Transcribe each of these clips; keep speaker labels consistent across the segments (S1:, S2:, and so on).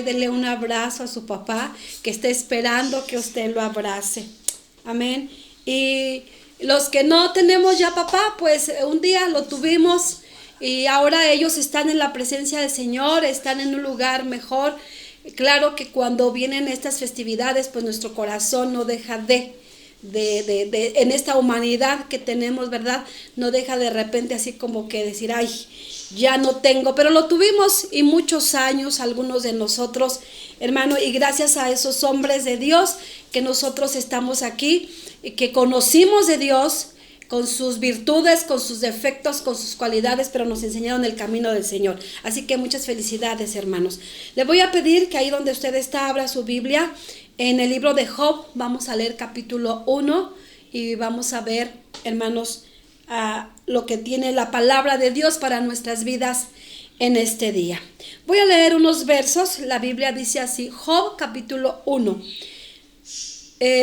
S1: usted dele un abrazo a su papá que está esperando que usted lo abrace. Amén. Y los que no tenemos ya papá, pues un día lo tuvimos y ahora ellos están en la presencia del Señor, están en un lugar mejor. Claro que cuando vienen estas festividades, pues nuestro corazón no deja en esta humanidad que tenemos, ¿verdad? No deja de repente así como que decir, ay, ya no tengo, pero lo tuvimos y muchos años, algunos de nosotros, hermano, y gracias a esos hombres de Dios que nosotros estamos aquí y que conocimos de Dios con sus virtudes, con sus defectos, con sus cualidades, pero nos enseñaron el camino del Señor. Así que muchas felicidades, hermanos. Le voy a pedir que ahí donde usted está, abra su Biblia. En el libro de Job, vamos a leer capítulo 1 y vamos a ver, hermanos, lo que tiene la palabra de Dios para nuestras vidas en este día. Voy a leer unos versos. La Biblia dice así, Job capítulo 1.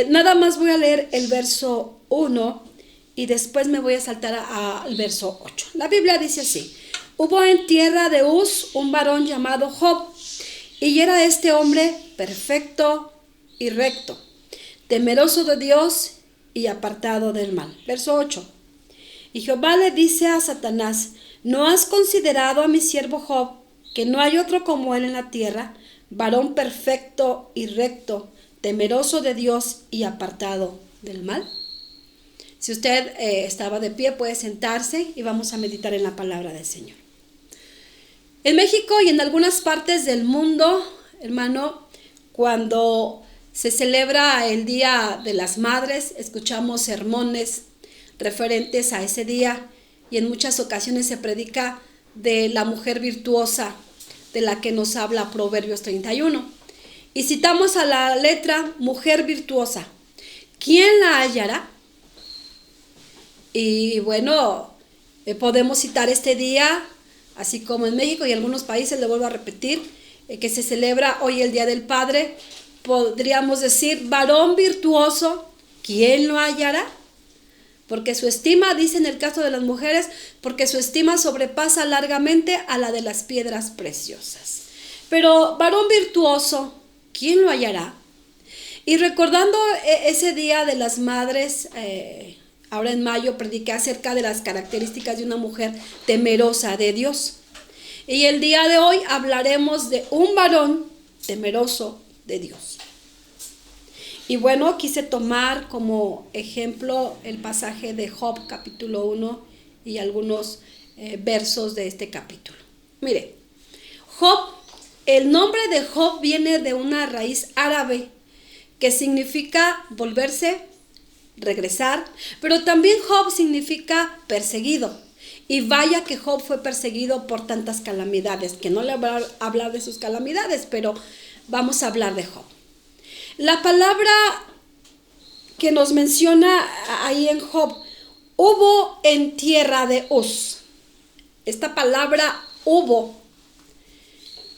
S1: Nada más voy a leer el verso 1 y después me voy a saltar al verso 8. La Biblia dice así: hubo en tierra de Uz un varón llamado Job, y era este hombre perfecto y recto, temeroso de Dios y apartado del mal. Verso 8. Y Jehová le dice a Satanás: ¿no has considerado a mi siervo Job, que no hay otro como él en la tierra, varón perfecto y recto, temeroso de Dios y apartado del mal? Si usted estaba de pie, puede sentarse y vamos a meditar en la palabra del Señor. En México y en algunas partes del mundo, hermano, cuando se celebra el Día de las Madres, escuchamos sermones referentes a ese día y en muchas ocasiones se predica de la mujer virtuosa de la que nos habla Proverbios 31. Y citamos a la letra mujer virtuosa. ¿Quién la hallará? Y bueno, podemos citar este día, así como en México y algunos países, le vuelvo a repetir, que se celebra hoy el Día del Padre. Podríamos decir, varón virtuoso, ¿quién lo hallará? Porque su estima, dice en el caso de las mujeres, porque su estima sobrepasa largamente a la de las piedras preciosas. Pero varón virtuoso, ¿quién lo hallará? Y recordando ese Día de las Madres, ahora en mayo prediqué acerca de las características de una mujer temerosa de Dios. Y el día de hoy hablaremos de un varón temeroso de Dios. Y bueno, quise tomar como ejemplo el pasaje de Job capítulo 1 y algunos versos de este capítulo. Mire, Job, el nombre de Job viene de una raíz árabe que significa volverse, regresar, pero también Job significa perseguido. Y vaya que Job fue perseguido por tantas calamidades, que no le voy a hablar de sus calamidades, pero vamos a hablar de Job. La palabra que nos menciona ahí en Job, hubo en tierra de Uz. Esta palabra hubo,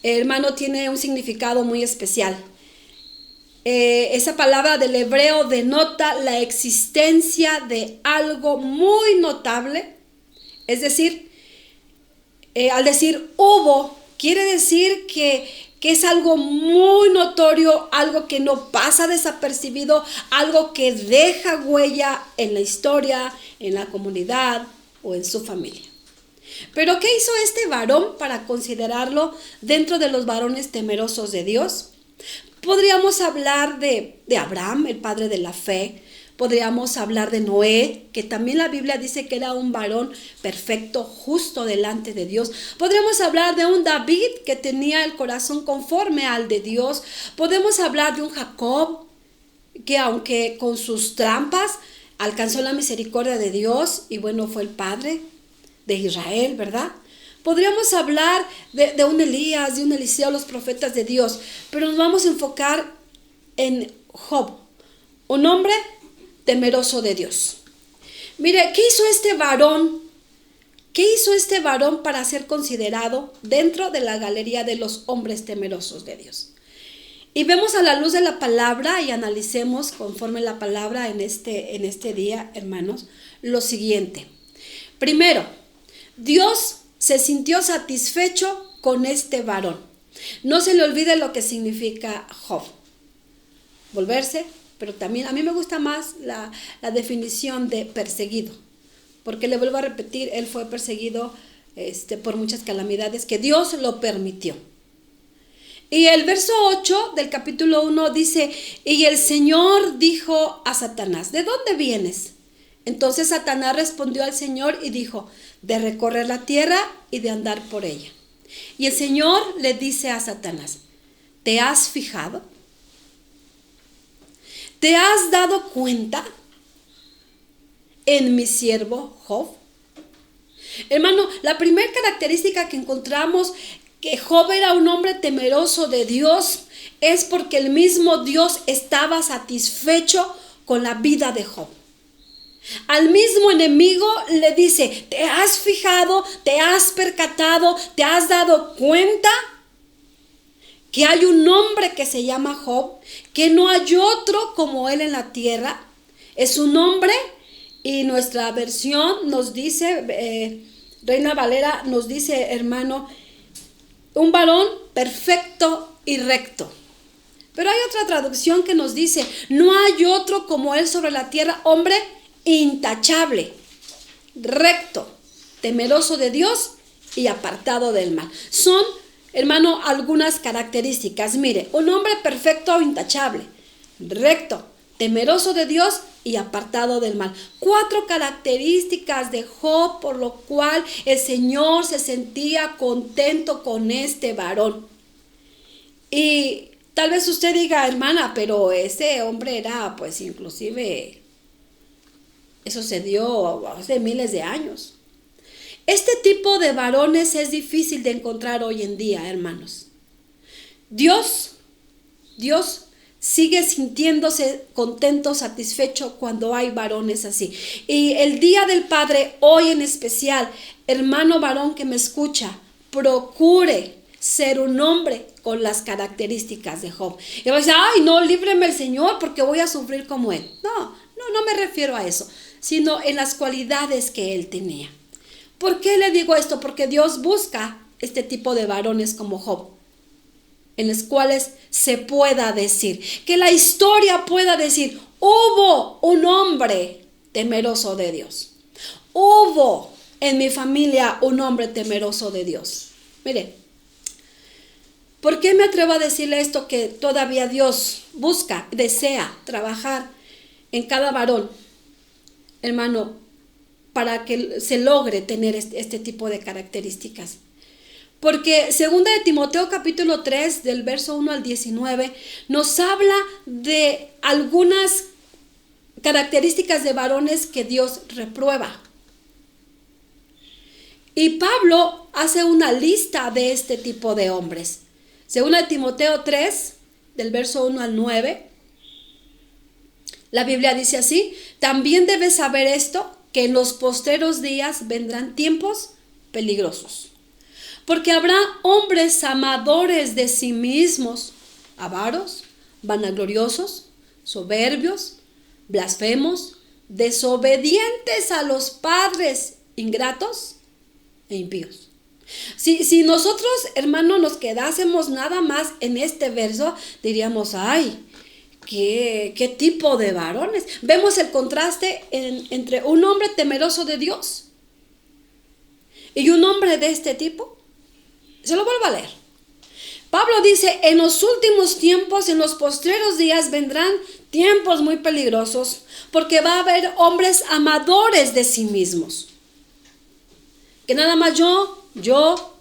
S1: hermano, tiene un significado muy especial. Esa palabra del hebreo denota la existencia de algo muy notable. Es decir, al decir hubo, quiere decir que es algo muy notorio, algo que no pasa desapercibido, algo que deja huella en la historia, en la comunidad o en su familia. Pero ¿qué hizo este varón para considerarlo dentro de los varones temerosos de Dios? Podríamos hablar de Abraham, el padre de la fe. Podríamos hablar de Noé, que también la Biblia dice que era un varón perfecto, justo delante de Dios. Podríamos hablar de un David que tenía el corazón conforme al de Dios. Podemos hablar de un Jacob que, aunque con sus trampas, alcanzó la misericordia de Dios y bueno, fue el padre de Israel, ¿verdad? Podríamos hablar de un Elías, de un Eliseo, los profetas de Dios, pero nos vamos a enfocar en Job, un hombre temeroso de Dios. Mire, ¿qué hizo este varón? ¿Qué hizo este varón para ser considerado dentro de la galería de los hombres temerosos de Dios? Y vemos a la luz de la palabra y analicemos conforme la palabra en este día, hermanos, lo siguiente. Primero, Dios se sintió satisfecho con este varón. No se le olvide lo que significa Job. Volverse, pero también a mí me gusta más la definición de perseguido. Porque le vuelvo a repetir, él fue perseguido por muchas calamidades que Dios lo permitió. Y el verso 8 del capítulo 1 dice, y el Señor dijo a Satanás, ¿de dónde vienes? Entonces Satanás respondió al Señor y dijo, de recorrer la tierra y de andar por ella. Y el Señor le dice a Satanás, ¿te has fijado? ¿Te has dado cuenta en mi siervo Job? Hermano, la primera característica que encontramos que Job era un hombre temeroso de Dios es porque el mismo Dios estaba satisfecho con la vida de Job. Al mismo enemigo le dice, ¿te has fijado, te has percatado, te has dado cuenta que hay un hombre que se llama Job, que no hay otro como él en la tierra? Es un hombre, y nuestra versión nos dice, Reina Valera nos dice, hermano, un varón perfecto y recto. Pero hay otra traducción que nos dice, no hay otro como él sobre la tierra, hombre intachable, recto, temeroso de Dios y apartado del mal. Son, hermano, algunas características. Mire, un hombre perfecto o intachable, recto, temeroso de Dios y apartado del mal. 4 características de Job por lo cual el Señor se sentía contento con este varón. Y tal vez usted diga, hermana, pero ese hombre era, pues inclusive, eso se dio hace miles de años. Este tipo de varones es difícil de encontrar hoy en día, hermanos. Dios sigue sintiéndose contento, satisfecho cuando hay varones así. Y el Día del Padre, hoy en especial, hermano varón que me escucha, procure ser un hombre con las características de Job. Y va a decir, ay, no, líbreme el Señor porque voy a sufrir como él. No me refiero a eso, sino en las cualidades que él tenía. ¿Por qué le digo esto? Porque Dios busca este tipo de varones como Job, en los cuales se pueda decir, que la historia pueda decir, hubo un hombre temeroso de Dios. Hubo en mi familia un hombre temeroso de Dios. Mire, ¿por qué me atrevo a decirle esto? Que todavía Dios busca, desea trabajar en cada varón, hermano, para que se logre tener este tipo de características. Porque 2 de Timoteo capítulo 3 del verso 1 al 19 nos habla de algunas características de varones que Dios reprueba. Y Pablo hace una lista de este tipo de hombres. 2 de Timoteo 3 del verso 1 al 9, la Biblia dice así, también debes saber esto, que en los postreros días vendrán tiempos peligrosos. Porque habrá hombres amadores de sí mismos, avaros, vanagloriosos, soberbios, blasfemos, desobedientes a los padres, ingratos e impíos. Si nosotros, hermano, nos quedásemos nada más en este verso, diríamos, ay, ¿qué tipo de varones? Vemos el contraste entre un hombre temeroso de Dios y un hombre de este tipo. Se lo vuelvo a leer. Pablo dice, en los últimos tiempos, en los postreros días vendrán tiempos muy peligrosos, porque va a haber hombres amadores de sí mismos. Que nada más yo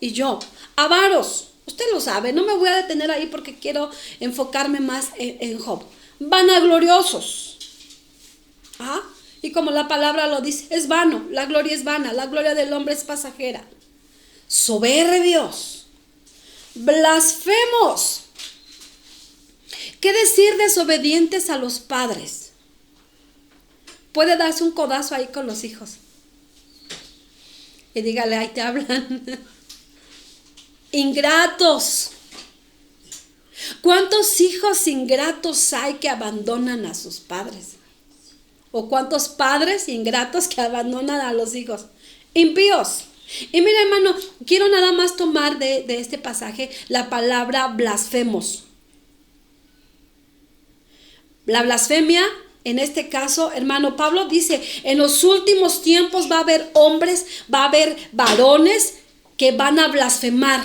S1: y yo. Avaros. Usted lo sabe, no me voy a detener ahí porque quiero enfocarme más en Job. Vanagloriosos. Y como la palabra lo dice, es vano, la gloria es vana, la gloria del hombre es pasajera. Soberbios, blasfemos. ¿Qué decir desobedientes a los padres? Puede darse un codazo ahí con los hijos y dígale, ahí te hablan. Ingratos. ¿Cuántos hijos ingratos hay que abandonan a sus padres? ¿O cuántos padres ingratos que abandonan a los hijos? Impíos. Y mira, hermano, quiero nada más tomar de este pasaje la palabra blasfemos. La blasfemia, en este caso, hermano, Pablo dice, en los últimos tiempos va a haber hombres, va a haber varones que van a blasfemar.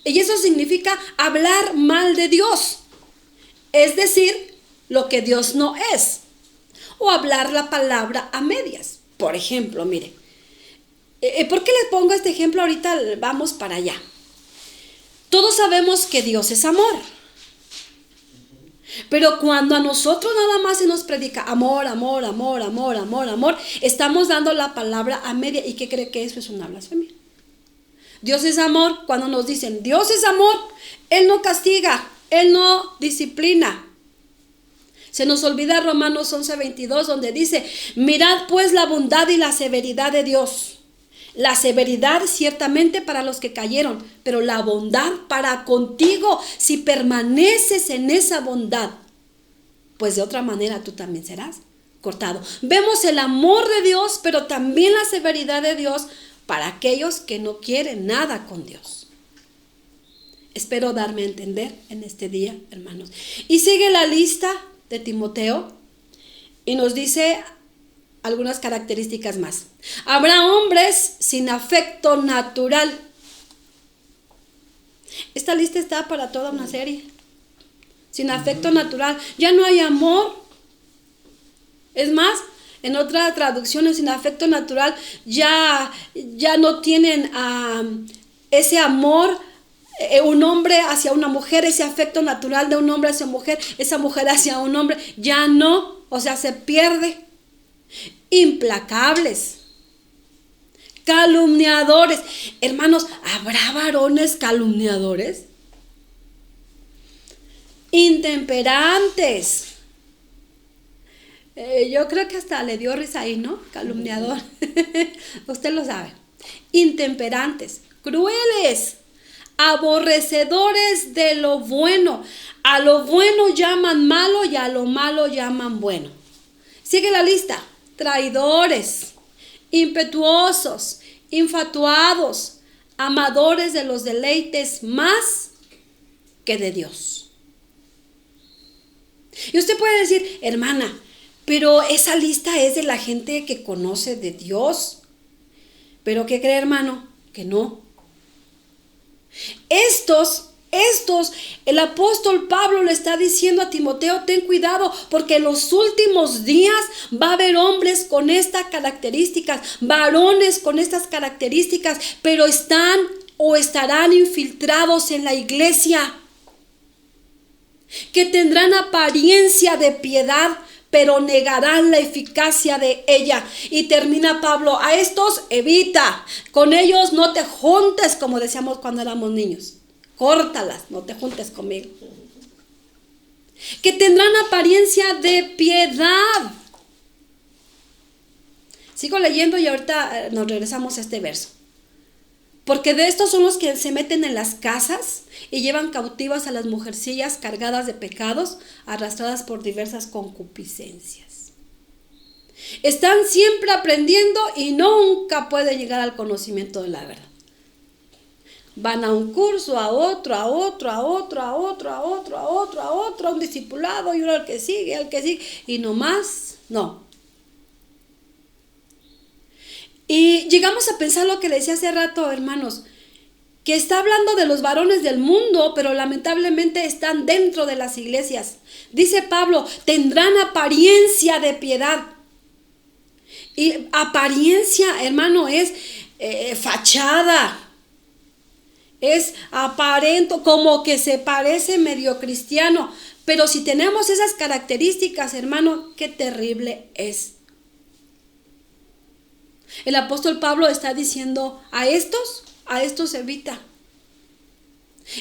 S1: Y eso significa hablar mal de Dios. Es decir, lo que Dios no es. O hablar la palabra a medias. Por ejemplo, mire. ¿Por qué les pongo este ejemplo? Ahorita vamos para allá. Todos sabemos que Dios es amor. Pero cuando a nosotros nada más se nos predica amor, amor, amor, amor, amor, amor, estamos dando la palabra a media. ¿Y qué cree que eso es una blasfemia? Dios es amor. Cuando nos dicen Dios es amor, Él no castiga, Él no disciplina. Se nos olvida Romanos 11:22, donde dice, mirad pues la bondad y la severidad de Dios. La severidad ciertamente para los que cayeron, pero la bondad para contigo, si permaneces en esa bondad, pues de otra manera tú también serás cortado. Vemos el amor de Dios, pero también la severidad de Dios para aquellos que no quieren nada con Dios. Espero darme a entender en este día, hermanos. Y sigue la lista de Timoteo y nos dice algunas características más. Habrá hombres sin afecto natural. Esta lista está para toda una serie. Sin afecto natural. Ya no hay amor. Es más, en otra traducción, sin afecto natural, ya no tienen ese amor, un hombre hacia una mujer, ese afecto natural de un hombre hacia mujer, esa mujer hacia un hombre, ya no, o sea, se pierde. Implacables, calumniadores. Hermanos, ¿habrá varones calumniadores? Intemperantes. Yo creo que hasta le dio risa ahí, ¿no? Calumniador. Usted lo sabe. Intemperantes, crueles, aborrecedores de lo bueno. A lo bueno llaman malo y a lo malo llaman bueno. Sigue la lista. Traidores, impetuosos, infatuados, amadores de los deleites más que de Dios. Y usted puede decir, hermana, pero esa lista es de la gente que conoce de Dios. ¿Pero qué cree, hermano? Que no. El apóstol Pablo le está diciendo a Timoteo, ten cuidado, porque en los últimos días va a haber hombres con estas características, varones con estas características, pero están o estarán infiltrados en la iglesia, que tendrán apariencia de piedad, pero negarán la eficacia de ella. Y termina Pablo, a estos evita, con ellos no te juntes, como decíamos cuando éramos niños. Córtalas, no te juntes conmigo. Que tendrán apariencia de piedad. Sigo leyendo y ahorita nos regresamos a este verso. Porque de estos son los que se meten en las casas y llevan cautivas a las mujercillas cargadas de pecados, arrastradas por diversas concupiscencias. Están siempre aprendiendo y nunca pueden llegar al conocimiento de la verdad. Van a un curso, a otro, a un discipulado, y uno al que sigue, y nomás, no. Y llegamos a pensar lo que le decía hace rato, hermanos, que está hablando de los varones del mundo, pero lamentablemente están dentro de las iglesias. Dice Pablo, tendrán apariencia de piedad. Y apariencia, hermano, es fachada. Es aparento, como que se parece medio cristiano. Pero si tenemos esas características, hermano, qué terrible es. El apóstol Pablo está diciendo, a estos evita.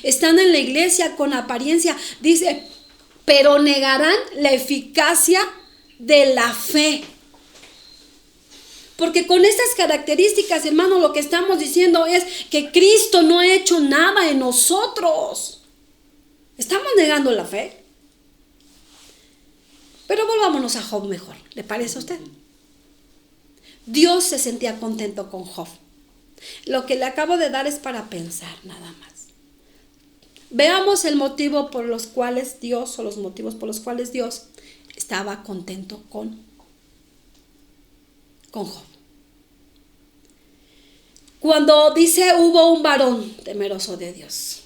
S1: Están en la iglesia con apariencia, dice, pero negarán la eficacia de la fe. Porque con estas características, hermano, lo que estamos diciendo es que Cristo no ha hecho nada en nosotros. Estamos negando la fe. Pero volvámonos a Job mejor. ¿Le parece a usted? Dios se sentía contento con Job. Lo que le acabo de dar es para pensar nada más. Veamos el motivo por los cuales Dios, o los motivos por los cuales Dios estaba contento con Job. Cuando dice hubo un varón temeroso de Dios.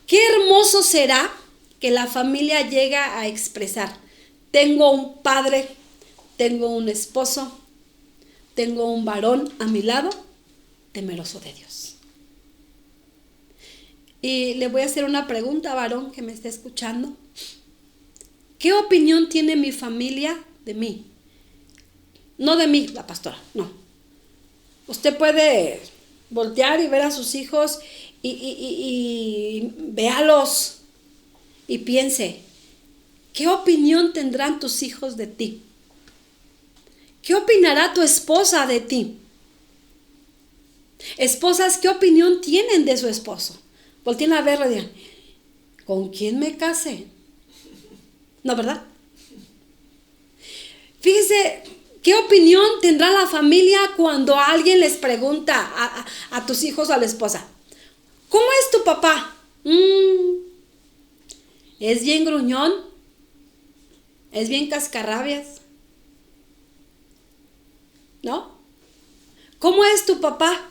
S1: Qué hermoso será que la familia llega a expresar: tengo un padre, tengo un esposo, tengo un varón a mi lado, temeroso de Dios. Y le voy a hacer una pregunta, varón que me está escuchando. ¿Qué opinión tiene mi familia de mí? No de mí, la pastora, no. Usted puede voltear y ver a sus hijos y véalos y piense: ¿qué opinión tendrán tus hijos de ti? ¿Qué opinará tu esposa de ti? Esposas, ¿qué opinión tienen de su esposo? Volteen a verlo y digan: ¿con quién me casé? ¿No, verdad? Fíjese, ¿qué opinión tendrá la familia cuando alguien les pregunta a tus hijos o a la esposa: ¿cómo es tu papá? ¿Es bien gruñón? ¿Es bien cascarrabias? ¿No? ¿Cómo es tu papá?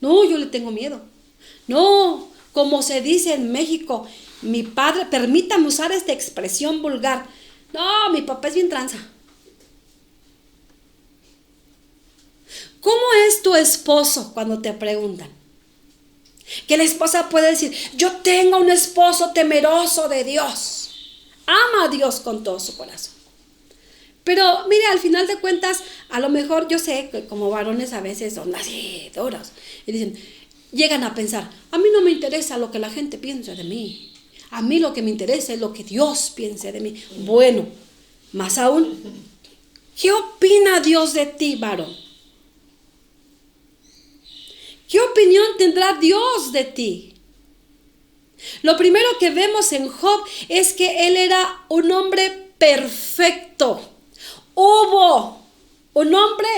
S1: No, yo le tengo miedo. No, como se dice en México, mi padre, permítame usar esta expresión vulgar: no, mi papá es bien tranza. ¿Cómo es tu esposo cuando te preguntan? Que la esposa puede decir: yo tengo un esposo temeroso de Dios, ama a Dios con todo su corazón. Pero mire, al final de cuentas, a lo mejor yo sé que como varones a veces son así duros y dicen, llegan a pensar: a mí no me interesa lo que la gente piense de mí, a mí lo que me interesa es lo que Dios piense de mí. Bueno, más aún, ¿qué opina Dios de ti, varón? ¿Qué opinión tendrá Dios de ti? Lo primero que vemos en Job es que él era un hombre perfecto. Hubo un hombre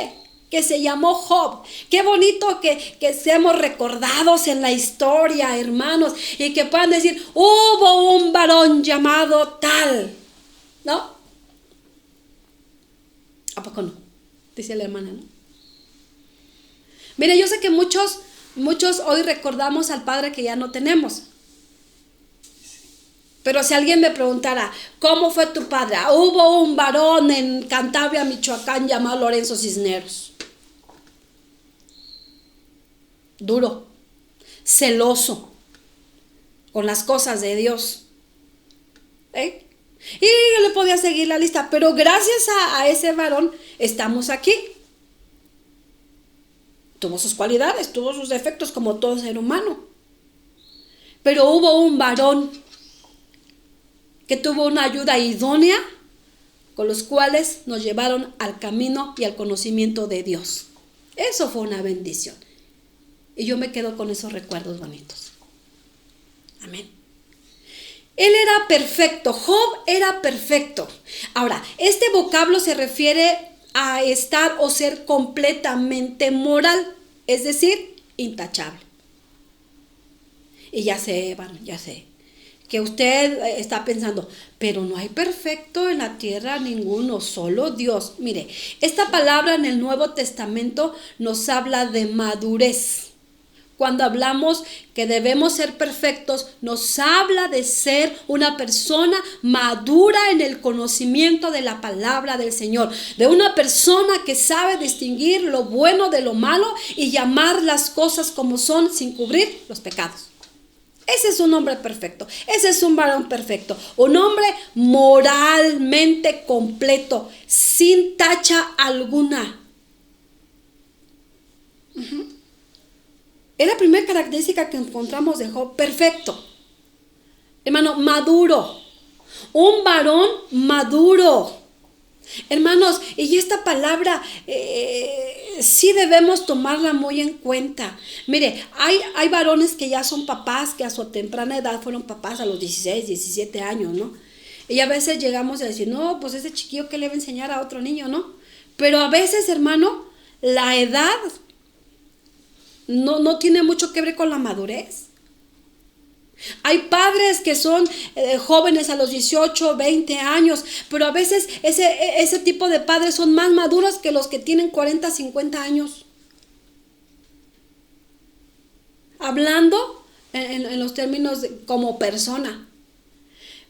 S1: que se llamó Job. Qué bonito que seamos recordados en la historia, hermanos, y que puedan decir: hubo un varón llamado tal. ¿No? ¿A poco no? Dice la hermana, ¿no? Mire, yo sé que muchos hoy recordamos al padre que ya no tenemos. Pero si alguien me preguntara: ¿cómo fue tu padre? Hubo un varón en Cantabria, Michoacán, llamado Lorenzo Cisneros. Duro, celoso, con las cosas de Dios. Y yo le podía seguir la lista, pero gracias a ese varón estamos aquí. Tuvo sus cualidades, tuvo sus defectos como todo ser humano. Pero hubo un varón que tuvo una ayuda idónea, con los cuales nos llevaron al camino y al conocimiento de Dios. Eso fue una bendición. Y yo me quedo con esos recuerdos bonitos. Amén. Él era perfecto, Job era perfecto. Ahora, este vocablo se refiere a estar o ser completamente moral, es decir, intachable. Y ya sé, bueno, ya sé, que usted está pensando: pero no hay perfecto en la tierra ninguno, solo Dios. Mire, esta palabra en el Nuevo Testamento nos habla de madurez. Cuando hablamos que debemos ser perfectos, nos habla de ser una persona madura en el conocimiento de la palabra del Señor, de una persona que sabe distinguir lo bueno de lo malo y llamar las cosas como son sin cubrir los pecados. Ese es un hombre perfecto, ese es un varón perfecto, un hombre moralmente completo, sin tacha alguna. Es la primera característica que encontramos de Job: perfecto. Hermano, maduro. Un varón maduro. Hermanos, y esta palabra sí debemos tomarla muy en cuenta. Mire, hay varones que ya son papás, que a su temprana edad fueron papás a los 16, 17 años, ¿no? Y a veces llegamos a decir: no, pues ese chiquillo, ¿qué le va a enseñar a otro niño, no? Pero a veces, hermano, la edad no tiene mucho que ver con la madurez. Hay padres que son jóvenes a los 18, 20 años, pero a veces ese tipo de padres son más maduros que los que tienen 40, 50 años. Hablando en los términos como persona.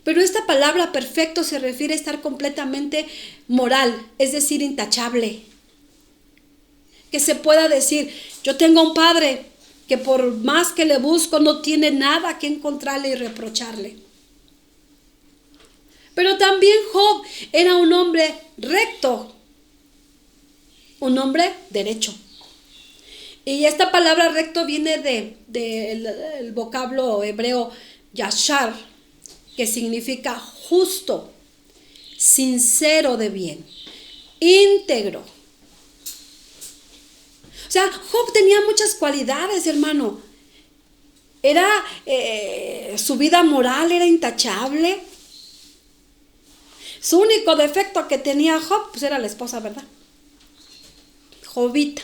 S1: Pero esta palabra perfecto se refiere a estar completamente moral, es decir, intachable. Que se pueda decir, yo tengo un padre que por más que le busco no tiene nada que encontrarle y reprocharle. Pero también Job era un hombre recto, un hombre derecho. Y esta palabra recto viene del vocablo hebreo yashar, que significa justo, sincero de bien, íntegro. O sea, Job tenía muchas cualidades, hermano. Su vida moral era intachable. Su único defecto que tenía Job, pues era la esposa, ¿verdad? Jobita.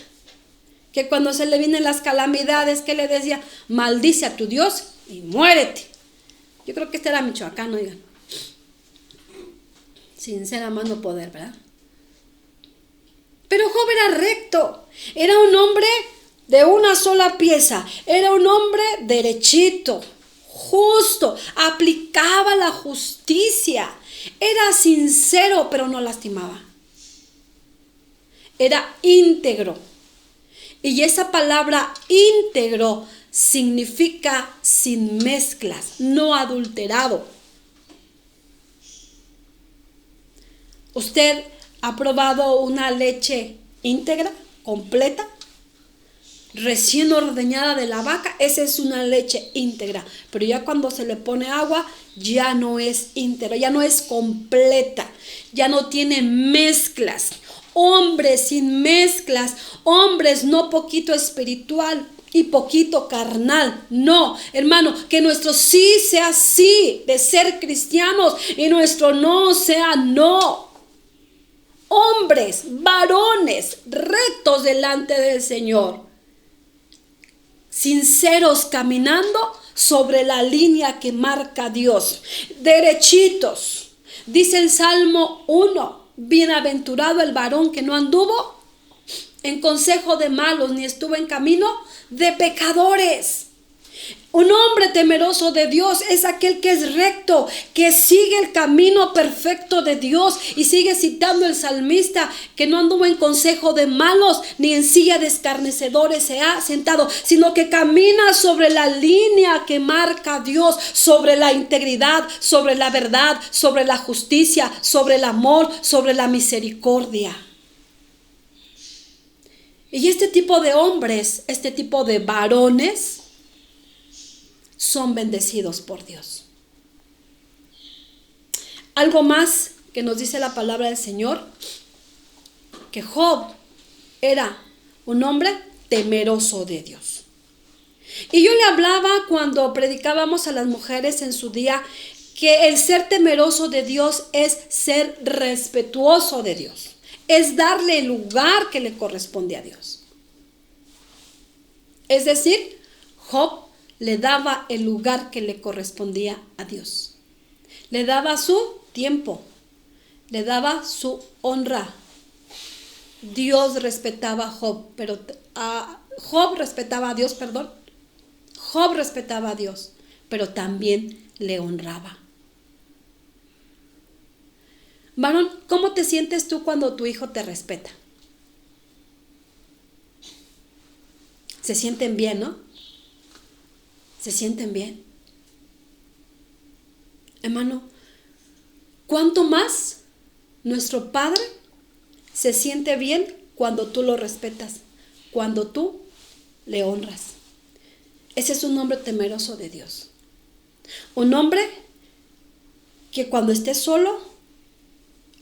S1: Que cuando se le vienen las calamidades, que le decía, maldice a tu Dios y muérete. Yo creo que este era Michoacán, oigan. Sincera más no poder, ¿verdad? Pero Job era recto, era un hombre de una sola pieza, era un hombre derechito, justo, aplicaba la justicia, era sincero pero no lastimaba, era íntegro. Y esa palabra íntegro significa sin mezclas, no adulterado. ¿Usted ha probado una leche íntegra, completa, recién ordeñada de la vaca? Esa es una leche íntegra, pero ya cuando se le pone agua ya no es íntegra, ya no es completa, ya no tiene mezclas. Hombres sin mezclas, hombres no poquito espiritual y poquito carnal. No, hermano, que nuestro sí sea sí de ser cristianos y nuestro no sea no. Hombres, varones, rectos delante del Señor, sinceros caminando sobre la línea que marca Dios, derechitos. Dice el Salmo 1, bienaventurado el varón que no anduvo en consejo de malos, ni estuvo en camino de pecadores. Un hombre temeroso de Dios es aquel que es recto, que sigue el camino perfecto de Dios. Y sigue citando el salmista, que no anduvo en consejo de malos, ni en silla de escarnecedores se ha sentado, sino que camina sobre la línea que marca Dios, sobre la integridad, sobre la verdad, sobre la justicia, sobre el amor, sobre la misericordia. Y este tipo de hombres, este tipo de varones, son bendecidos por Dios. Algo más que nos dice la palabra del Señor, que Job era un hombre temeroso de Dios. Y yo le hablaba cuando predicábamos a las mujeres en su día, que el ser temeroso de Dios es ser respetuoso de Dios, es darle el lugar que le corresponde a Dios. Es decir, Job le daba el lugar que le correspondía a Dios. Le daba su tiempo, le daba su honra. Dios respetaba a Job, pero Job respetaba a Dios, Job respetaba a Dios, pero también le honraba. Varón, ¿cómo te sientes tú cuando tu hijo te respeta? Se sienten bien, ¿no? Se sienten bien. Hermano, ¿cuánto más nuestro Padre se siente bien cuando tú lo respetas, cuando tú le honras? Ese es un hombre temeroso de Dios. Un hombre que cuando esté solo,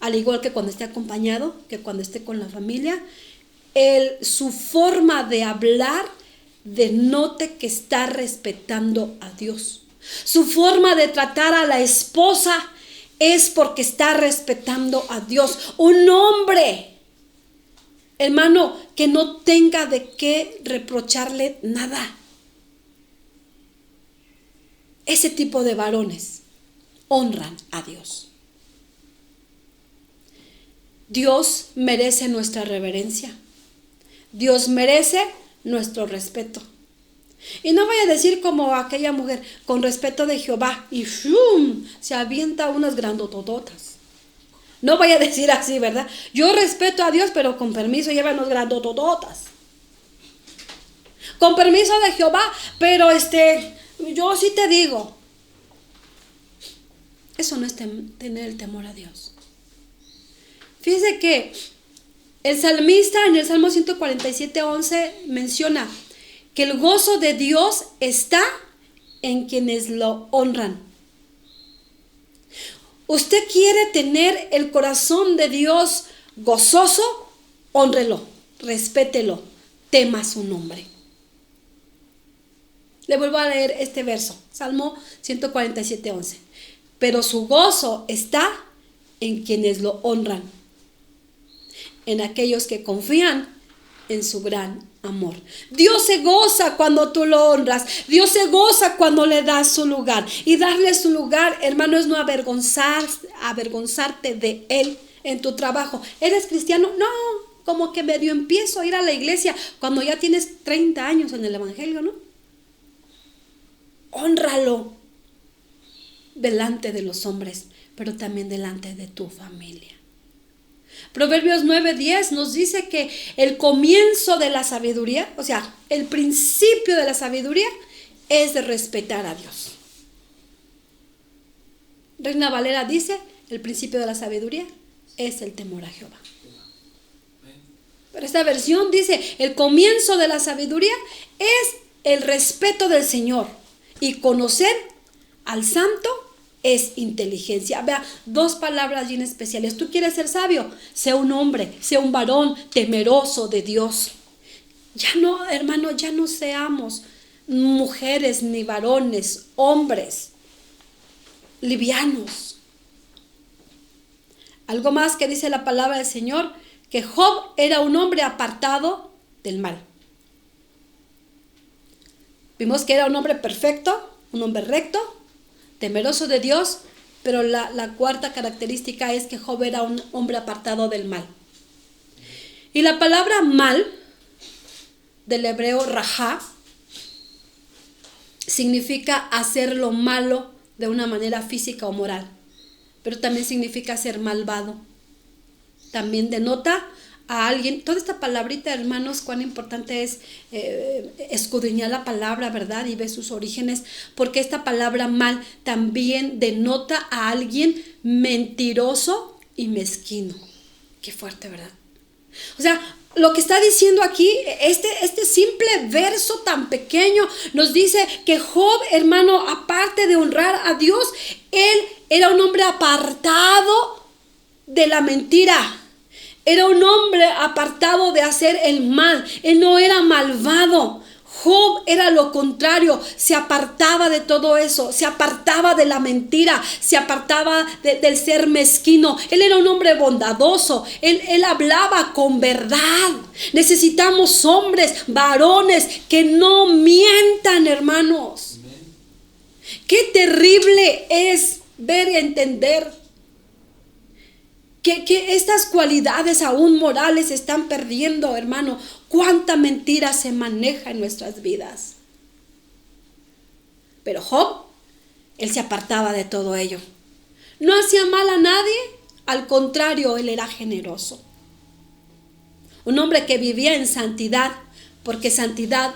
S1: al igual que cuando esté acompañado, que cuando esté con la familia, su forma de hablar denote que está respetando a Dios. Su forma de tratar a la esposa es porque está respetando a Dios. Un hombre, hermano, que no tenga de qué reprocharle nada. Ese tipo de varones honran a Dios. Dios merece nuestra reverencia. Dios merece nuestro respeto. Y no voy a decir como aquella mujer, con respeto de Jehová, y ¡shum!, se avienta unas grandotototas. No voy a decir así, ¿verdad? Yo respeto a Dios, pero con permiso lleva unas grandotototas. Con permiso de Jehová, pero yo sí te digo. Eso no es tener el temor a Dios. Fíjese que el salmista en el Salmo 147:11 menciona que el gozo de Dios está en quienes lo honran. ¿Usted quiere tener el corazón de Dios gozoso? Hónrelo, respételo, tema su nombre. Le vuelvo a leer este verso, Salmo 147:11. Pero su gozo está en quienes lo honran, en aquellos que confían en su gran amor. Dios se goza cuando tú lo honras. Dios se goza cuando le das su lugar. Y darle su lugar, hermano, es no avergonzarte de Él en tu trabajo. ¿Eres cristiano? No, como que medio empiezo a ir a la iglesia cuando ya tienes 30 años en el evangelio, ¿no? Hónralo delante de los hombres, pero también delante de tu familia. Proverbios 9:10 nos dice que el comienzo de la sabiduría, o sea, el principio de la sabiduría es de respetar a Dios. Reina Valera dice, el principio de la sabiduría es el temor a Jehová. Pero esta versión dice, el comienzo de la sabiduría es el respeto del Señor, y conocer al santo es inteligencia. Vea, dos palabras bien especiales. ¿Tú quieres ser sabio? Sea un hombre, sea un varón temeroso de Dios. Ya no, hermano, ya no seamos mujeres ni varones, hombres livianos. Algo más que dice la palabra del Señor, que Job era un hombre apartado del mal. Vimos que era un hombre perfecto, un hombre recto, temeroso de Dios, pero la cuarta característica es que Job era un hombre apartado del mal. Y la palabra mal, del hebreo rajá, significa hacer lo malo de una manera física o moral, pero también significa ser malvado. También denota a alguien. Toda esta palabrita, hermanos, cuán importante es escudriñar la palabra, ¿verdad? Y ver sus orígenes, porque esta palabra mal también denota a alguien mentiroso y mezquino. Qué fuerte, ¿verdad? O sea, lo que está diciendo aquí, este simple verso tan pequeño, nos dice que Job, hermano, aparte de honrar a Dios, él era un hombre apartado de la mentira. Era un hombre apartado de hacer el mal. Él no era malvado. Job era lo contrario. Se apartaba de todo eso. Se apartaba de la mentira. Se apartaba del ser mezquino. Él era un hombre bondadoso. Él hablaba con verdad. Necesitamos hombres, varones que no mientan, hermanos. Qué terrible es ver y entender que estas cualidades aún morales se están perdiendo, hermano. Cuánta mentira se maneja en nuestras vidas. Pero Job, él se apartaba de todo ello. No hacía mal a nadie, al contrario, él era generoso. Un hombre que vivía en santidad, porque santidad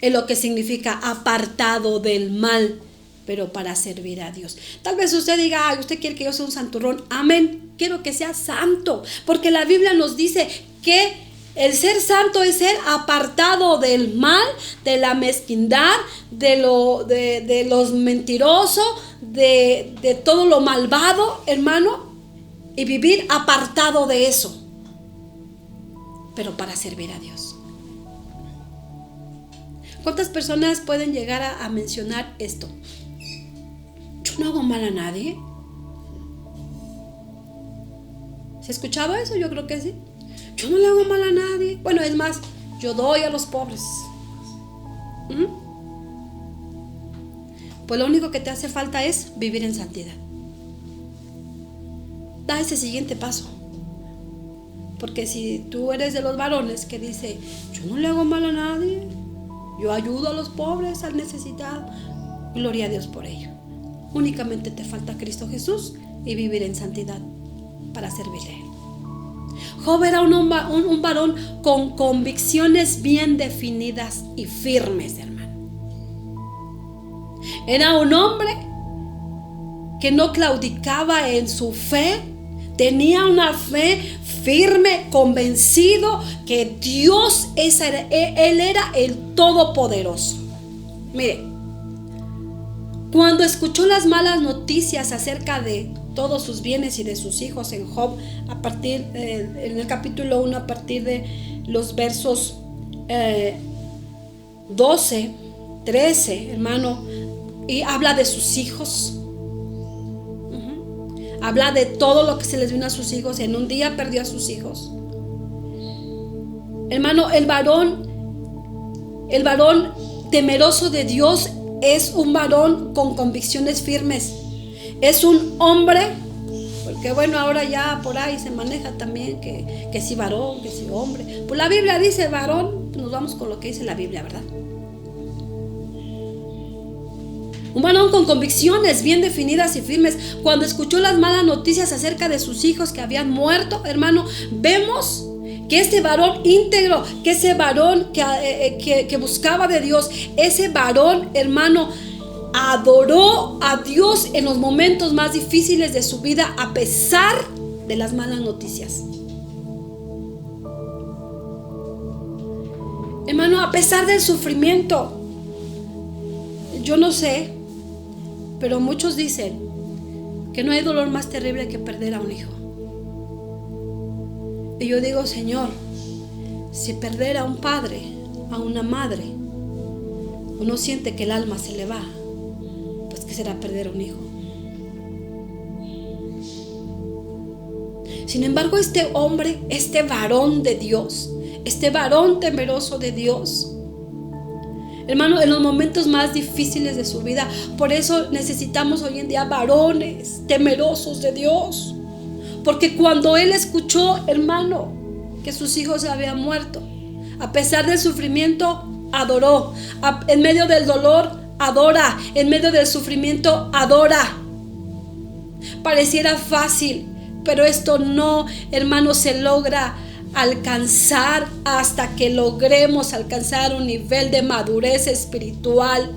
S1: es lo que significa apartado del mal, pero para servir a Dios. Tal vez usted diga, ay, usted quiere que yo sea un santurrón. Amén. Quiero que sea santo, porque la Biblia nos dice que el ser santo es ser apartado del mal, de la mezquindad, de los mentirosos, de todo lo malvado, hermano, y vivir apartado de eso, pero para servir a Dios. ¿Cuántas personas pueden llegar a mencionar esto? Yo no hago mal a nadie. ¿Se ha escuchado eso? Yo creo que sí. Yo no le hago mal a nadie. Bueno, es más, yo doy a los pobres. Pues lo único que te hace falta es vivir en santidad. Da ese siguiente paso. Porque si tú eres de los varones que dice, yo no le hago mal a nadie, yo ayudo a los pobres, al necesitado, gloria a Dios por ello. Únicamente te falta Cristo Jesús y vivir en santidad para servirle a Él. Job era un varón con convicciones bien definidas y firmes, hermano. Era un hombre que no claudicaba en su fe. Tenía una fe firme, convencido que Dios, Él era el Todopoderoso. Mire, cuando escuchó las malas noticias acerca de todos sus bienes y de sus hijos en Job, en el capítulo 1, a partir de los versos 12, 13, hermano, y habla de sus hijos. Habla de todo lo que se les vino a sus hijos. En un día perdió a sus hijos. Hermano, el varón temeroso de Dios es un varón con convicciones firmes. Es un hombre, porque bueno, ahora ya por ahí se maneja también que si varón, que si hombre. Pues la Biblia dice varón, nos vamos con lo que dice la Biblia, ¿verdad? Un varón con convicciones bien definidas y firmes. Cuando escuchó las malas noticias acerca de sus hijos que habían muerto, hermano, vemos que este varón íntegro, que ese varón que buscaba de Dios, ese varón, hermano, adoró a Dios en los momentos más difíciles de su vida, a pesar de las malas noticias. Hermano, a pesar del sufrimiento. Yo no sé, pero muchos dicen que no hay dolor más terrible que perder a un hijo. Y yo digo, Señor, si perder a un padre, a una madre, uno siente que el alma se le va, pues ¿qué será perder a un hijo? Sin embargo, este hombre, este varón de Dios, este varón temeroso de Dios, hermano, en los momentos más difíciles de su vida, por eso necesitamos hoy en día varones temerosos de Dios. Porque cuando él escuchó, hermano, que sus hijos habían muerto, a pesar del sufrimiento, adoró. En medio del dolor, adora. En medio del sufrimiento, adora. Pareciera fácil, pero esto no, hermano, se logra alcanzar hasta que logremos alcanzar un nivel de madurez espiritual.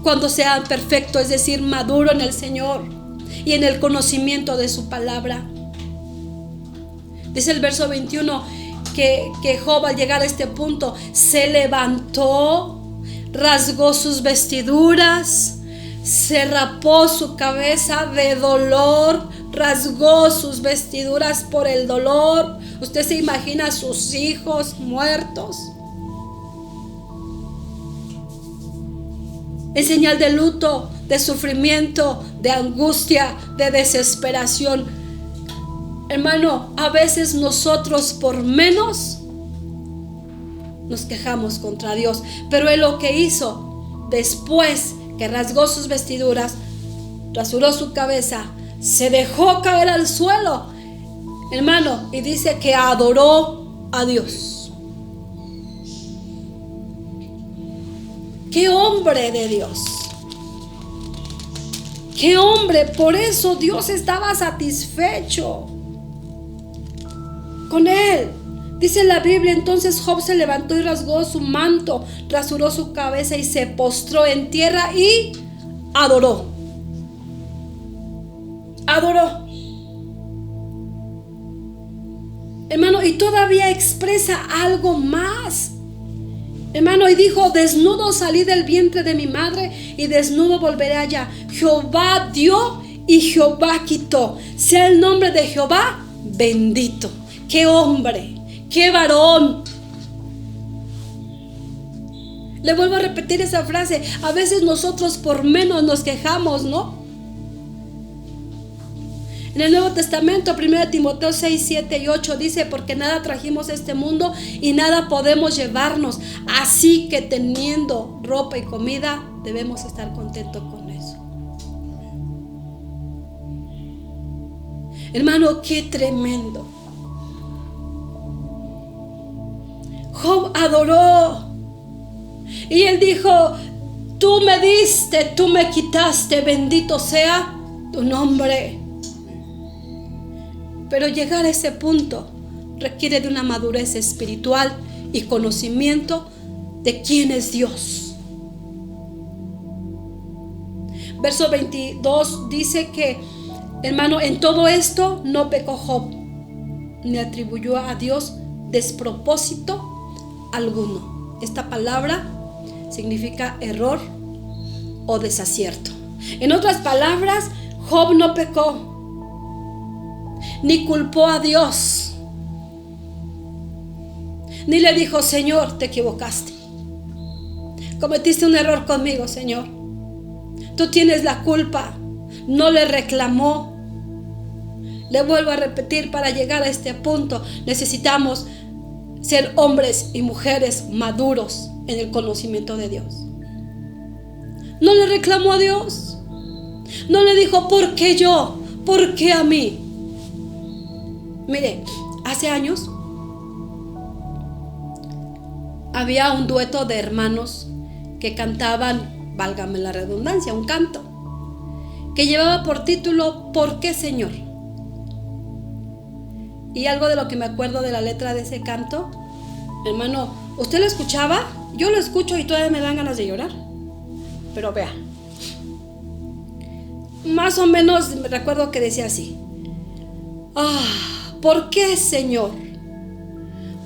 S1: Cuando sean perfectos, es decir, maduro en el Señor y en el conocimiento de su palabra. Dice el verso 21 que Job, al llegar a este punto, se levantó, rasgó sus vestiduras, se rapó su cabeza de dolor, rasgó sus vestiduras por el dolor. Usted se imagina a sus hijos muertos, en señal de luto, de sufrimiento, de angustia, de desesperación. Hermano, a veces nosotros por menos nos quejamos contra Dios, pero Él lo que hizo después que rasgó sus vestiduras, rasuró su cabeza, se dejó caer al suelo, hermano, y dice que adoró a Dios. ¡Qué hombre de Dios! ¡Qué hombre! Por eso Dios estaba satisfecho con él. Dice la Biblia, entonces Job se levantó y rasgó su manto, rasuró su cabeza y se postró en tierra y adoró. Adoró. Hermano, y todavía expresa algo más. Hermano, y dijo: desnudo salí del vientre de mi madre y desnudo volveré allá. Jehová dio y Jehová quitó. Sea el nombre de Jehová bendito. ¡Qué hombre! ¡Qué varón! Le vuelvo a repetir esa frase. A veces nosotros por menos nos quejamos, ¿no? En el Nuevo Testamento, 1 Timoteo 6, 7 y 8 dice: porque nada trajimos a este mundo y nada podemos llevarnos. Así que teniendo ropa y comida, debemos estar contentos con eso. Hermano, qué tremendo. Job adoró. Y él dijo: tú me diste, tú me quitaste, bendito sea tu nombre. Pero llegar a ese punto requiere de una madurez espiritual y conocimiento de quién es Dios. Verso 22 dice que, hermano, en todo esto no pecó Job, ni atribuyó a Dios despropósito alguno. Esta palabra significa error o desacierto. En otras palabras, Job no pecó, ni culpó a Dios, ni le dijo: Señor, te equivocaste, cometiste un error conmigo, Señor, tú tienes la culpa. No le reclamó. Le vuelvo a repetir, para llegar a este punto necesitamos ser hombres y mujeres maduros en el conocimiento de Dios. No le reclamó a Dios. No le dijo: ¿por qué yo? ¿Por qué a mí? Mire, hace años había un dueto de hermanos que cantaban, válgame la redundancia, un canto que llevaba por título ¿por qué, Señor? Y algo de lo que me acuerdo de la letra de ese canto, hermano, ¿usted lo escuchaba? Yo lo escucho y todavía me dan ganas de llorar. Pero vea, más o menos me recuerdo que decía así: ¿por qué, Señor?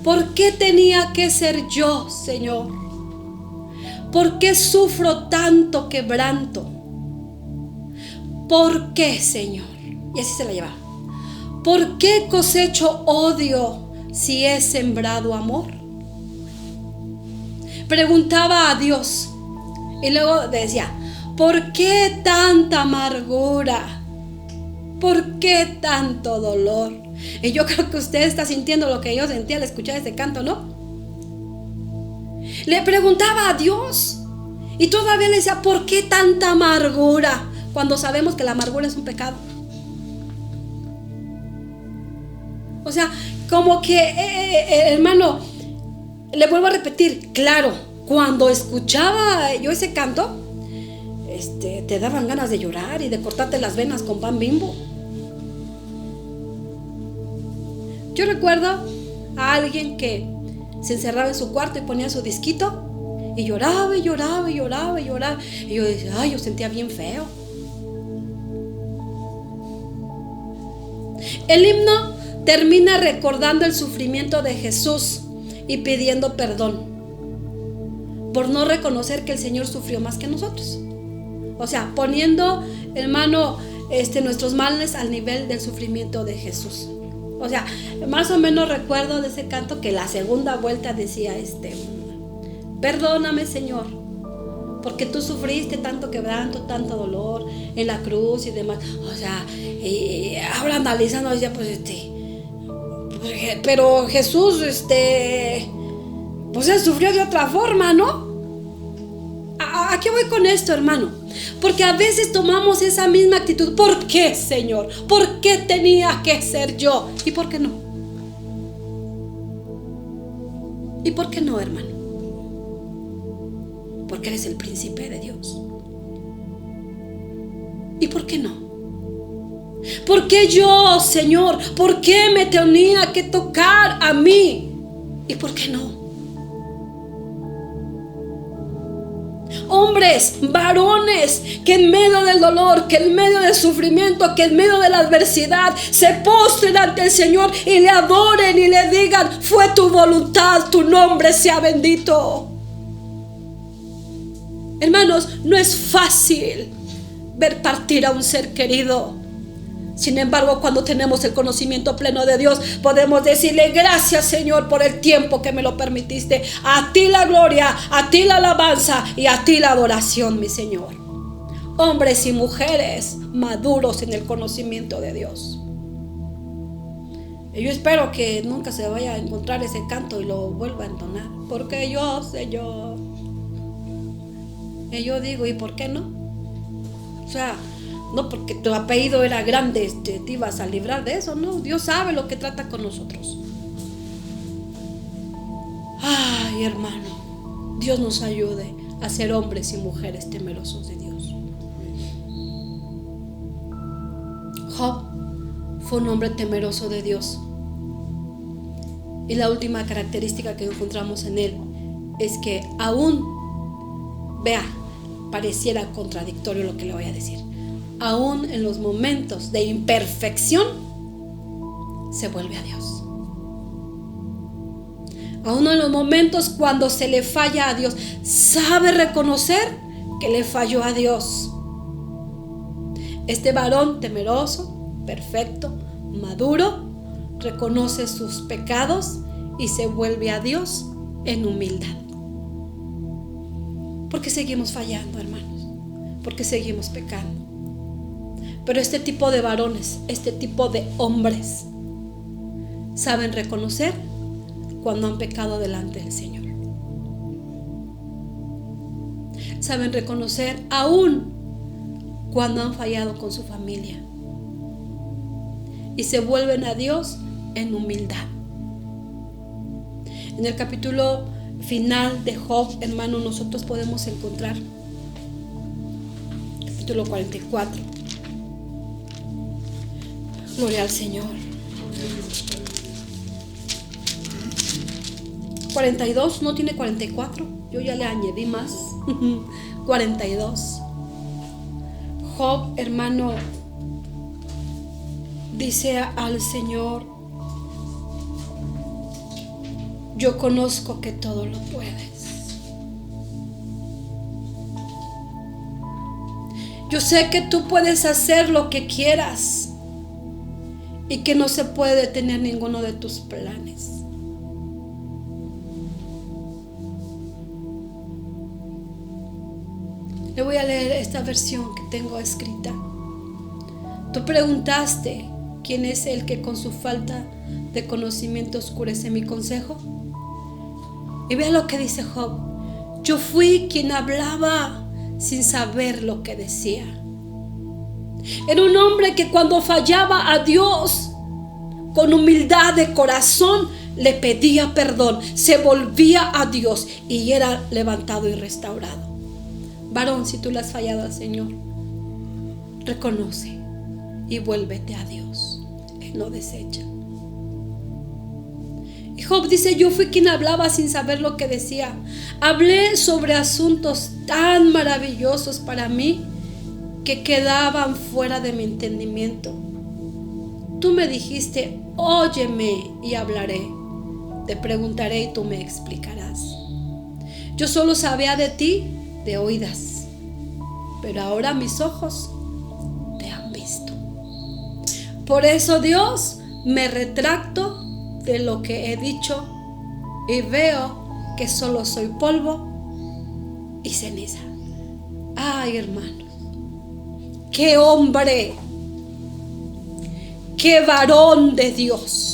S1: ¿Por qué tenía que ser yo, Señor? ¿Por qué sufro tanto quebranto? ¿Por qué, Señor? Y así se la llevaba. ¿Por qué cosecho odio si he sembrado amor? Preguntaba a Dios y luego decía: ¿por qué tanta amargura? ¿Por qué tanto dolor? Y yo creo que usted está sintiendo lo que yo sentía al escuchar este canto, ¿no? Le preguntaba a Dios y todavía le decía: ¿por qué tanta amargura? Cuando sabemos que la amargura es un pecado. O sea, como que, hermano, le vuelvo a repetir, claro, cuando escuchaba yo ese canto, te daban ganas de llorar y de cortarte las venas con pan Bimbo. Yo recuerdo a alguien que se encerraba en su cuarto y ponía su disquito y lloraba y lloraba y lloraba y lloraba. Y yo decía: ay, yo sentía bien feo. El himno termina recordando el sufrimiento de Jesús y pidiendo perdón por no reconocer que el Señor sufrió más que nosotros. O sea, poniendo, hermano, nuestros males al nivel del sufrimiento de Jesús. O sea, más o menos recuerdo de ese canto que la segunda vuelta decía: perdóname, Señor, porque tú sufriste tanto quebranto, tanto dolor en la cruz y demás. O sea, ahora analizando decía: pues pero Jesús, pues él sufrió de otra forma, ¿no? ¿A qué voy con esto, hermano? Porque a veces tomamos esa misma actitud. ¿Por qué, Señor? ¿Por qué tenía que ser yo? ¿Y por qué no? ¿Y por qué no, hermano? Porque eres el príncipe de Dios. ¿Y por qué no? ¿Por qué yo, Señor? ¿Por qué me tenía que tocar a mí? ¿Y por qué no? Hombres, varones, que en medio del dolor, que en medio del sufrimiento, que en medio de la adversidad se postren ante el Señor y le adoren y le digan: fue tu voluntad, tu nombre sea bendito. Hermanos, no es fácil ver partir a un ser querido. Sin embargo, cuando tenemos el conocimiento pleno de Dios, podemos decirle: gracias, Señor, por el tiempo que me lo permitiste. A ti la gloria, a ti la alabanza y a ti la adoración, mi Señor. Hombres y mujeres maduros en el conocimiento de Dios. Y yo espero que nunca se vaya a encontrar ese canto y lo vuelva a entonar. Porque yo, Señor. Y yo digo, ¿y por qué no? O sea, no porque tu apellido era grande, te ibas a librar de eso, no. Dios sabe lo que trata con nosotros. Ay, hermano, Dios nos ayude a ser hombres y mujeres temerosos de Dios. Job fue un hombre temeroso de Dios. Y la última característica que encontramos en él es que aún, vea, pareciera contradictorio lo que le voy a decir, aún en los momentos de imperfección se vuelve a Dios. Aún en los momentos cuando se le falla a Dios, sabe reconocer que le falló a Dios. Este varón temeroso, perfecto, maduro, reconoce sus pecados y se vuelve a Dios en humildad. Porque seguimos fallando, hermanos, porque seguimos pecando. Pero este tipo de varones, este tipo de hombres, saben reconocer cuando han pecado delante del Señor. Saben reconocer aún cuando han fallado con su familia. Y se vuelven a Dios en humildad. En el capítulo final de Job, hermano, nosotros podemos encontrar capítulo 44. Gloria al Señor. 42, no tiene 44. Yo ya le añadí más. 42. Job, hermano, dice al Señor: yo conozco que todo lo puedes. Yo sé que tú puedes hacer lo que quieras y que no se puede detener ninguno de tus planes. Le voy a leer esta versión que tengo escrita. Tú preguntaste: ¿quién es el que con su falta de conocimiento oscurece mi consejo? Y vea lo que dice Job: yo fui quien hablaba sin saber lo que decía. Era un hombre que cuando fallaba a Dios, con humildad de corazón, le pedía perdón, se volvía a Dios y era levantado y restaurado. Varón, si tú le has fallado al Señor, reconoce y vuélvete a Dios. Él no desecha. Y Job dice: yo fui quien hablaba sin saber lo que decía. Hablé sobre asuntos tan maravillosos para mí que quedaban fuera de mi entendimiento. Tú me dijiste: óyeme y hablaré. Te preguntaré y tú me explicarás. Yo solo sabía de ti de oídas, pero ahora mis ojos te han visto. Por eso, Dios, me retracto de lo que he dicho y veo que solo soy polvo y ceniza. Ay, hermanos, qué hombre, qué varón de Dios,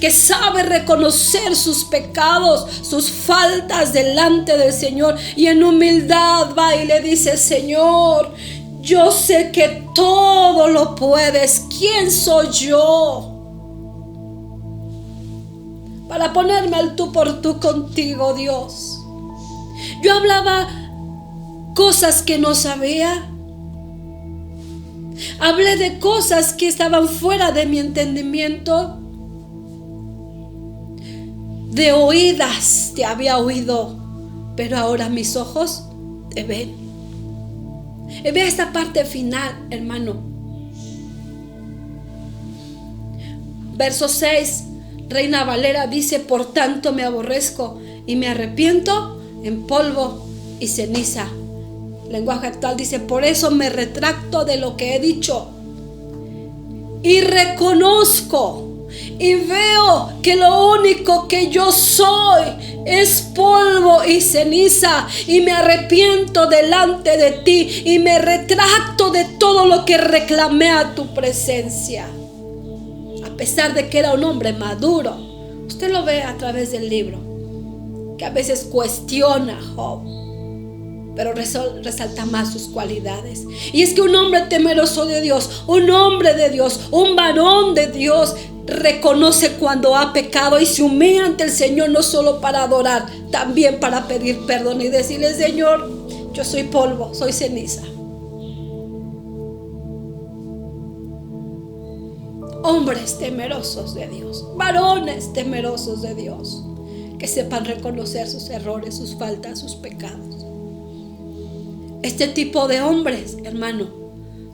S1: que sabe reconocer sus pecados, sus faltas delante del Señor, y en humildad va y le dice: Señor, yo sé que todo lo puedes. ¿Quién soy yo para ponerme al tú por tú contigo, Dios? Yo hablaba cosas que no sabía. Hablé de cosas que estaban fuera de mi entendimiento. De oídas te había oído, pero ahora mis ojos te ven. Y vea esta parte final, hermano. Verso 6, Reina Valera dice: por tanto me aborrezco y me arrepiento en polvo y ceniza. Lenguaje actual dice: por eso me retracto de lo que he dicho y reconozco y veo que lo único que yo soy es polvo y ceniza, y me arrepiento delante de ti y me retracto de todo lo que reclamé a tu presencia. a pesar de que era un hombre maduro. Usted lo ve a través del libro, que a veces cuestiona a Job, pero resalta más sus cualidades. Y es que un hombre temeroso de Dios, un hombre de Dios, un varón de Dios, reconoce cuando ha pecado y se humilla ante el Señor, no solo para adorar, también para pedir perdón y decirle: Señor, yo soy polvo, soy ceniza. Hombres temerosos de Dios, varones temerosos de Dios, que sepan reconocer sus errores, sus faltas, sus pecados. Este tipo de hombres, hermano,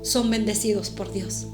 S1: son bendecidos por Dios.